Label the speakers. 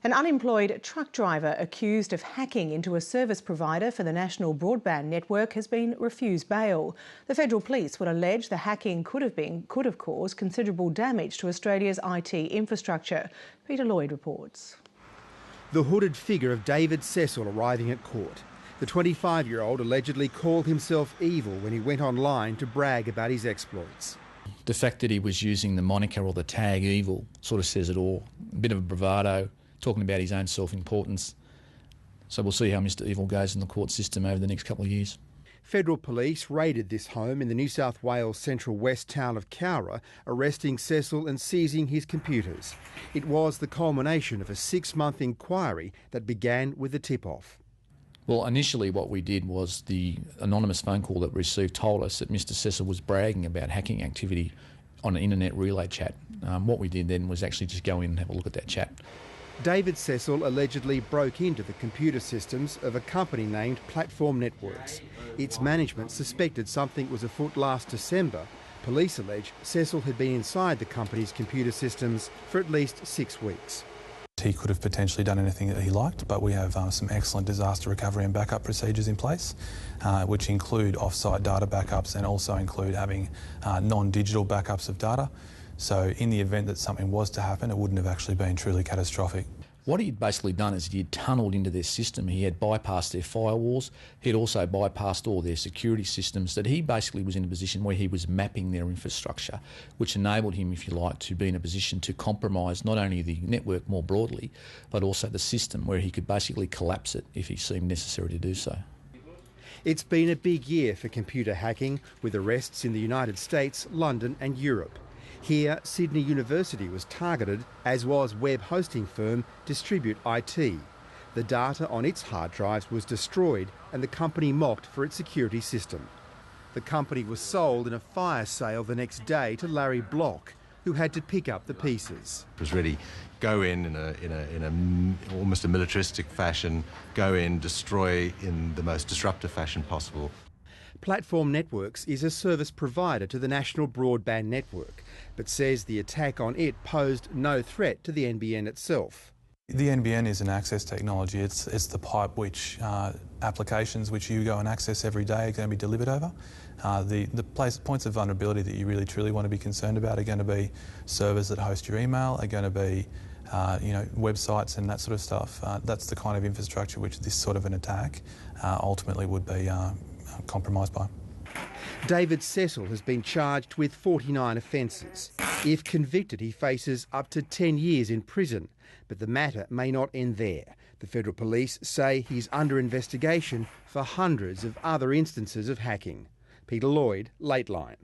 Speaker 1: An unemployed truck driver accused of hacking into a service provider for the National Broadband Network has been refused bail. The federal police would allege the hacking could have caused considerable damage to Australia's IT infrastructure. Peter Lloyd reports.
Speaker 2: The hooded figure of David Cecil arriving at court. The 25-year-old allegedly called himself evil when he went online to brag about his exploits.
Speaker 3: The fact that he was using the moniker or the tag evil sort of says it all. A bit of a bravado, talking about his own self-importance. So we'll see how Mr Evil goes in the court system over the next couple of years.
Speaker 2: Federal police raided this home in the New South Wales central west town of Cowra, arresting Cecil and seizing his computers. It was the culmination of a 6-month inquiry that began with a tip-off.
Speaker 3: Well, initially what we did was the anonymous phone call that we received told us that Mr Cecil was bragging about hacking activity on an internet relay chat. What we did then was actually just go in and have a look at that chat.
Speaker 2: David Cecil allegedly broke into the computer systems of a company named Platform Networks. Its management suspected something was afoot last December. Police allege Cecil had been inside the company's computer systems for at least 6 weeks.
Speaker 4: He could have potentially done anything that he liked, but we have some excellent disaster recovery and backup procedures in place, which include off-site data backups and also include having non-digital backups of data. So in the event that something was to happen, it wouldn't have actually been truly catastrophic.
Speaker 3: What he'd basically done is he'd tunnelled into their system. He had bypassed their firewalls. He'd also bypassed all their security systems, that he basically was in a position where he was mapping their infrastructure, which enabled him, if you like, to be in a position to compromise not only the network more broadly, but also the system, where he could basically collapse it if he seemed necessary to do so.
Speaker 2: It's been a big year for computer hacking, with arrests in the United States, London and Europe. Here, Sydney University was targeted, as was web hosting firm Distribute IT. The data on its hard drives was destroyed and the company mocked for its security system. The company was sold in a fire sale the next day to Larry Block, who had to pick up the pieces.
Speaker 5: It was really go in almost a militaristic fashion, go in, destroy in the most disruptive fashion possible.
Speaker 2: Platform Networks is a service provider to the National Broadband Network, but says the attack on it posed no threat to the NBN itself.
Speaker 4: The NBN is an access technology. It's the pipe which applications which you go and access every day are going to be delivered over. The points of vulnerability that you really truly want to be concerned about are going to be servers that host your email, are going to be websites and that sort of stuff. That's the kind of infrastructure which this sort of an attack ultimately would be compromised by.
Speaker 2: David Cecil has been charged with 49 offences. If convicted, he faces up to 10 years in prison. But the matter may not end there. The federal police say he's under investigation for hundreds of other instances of hacking. Peter Lloyd, Lateline.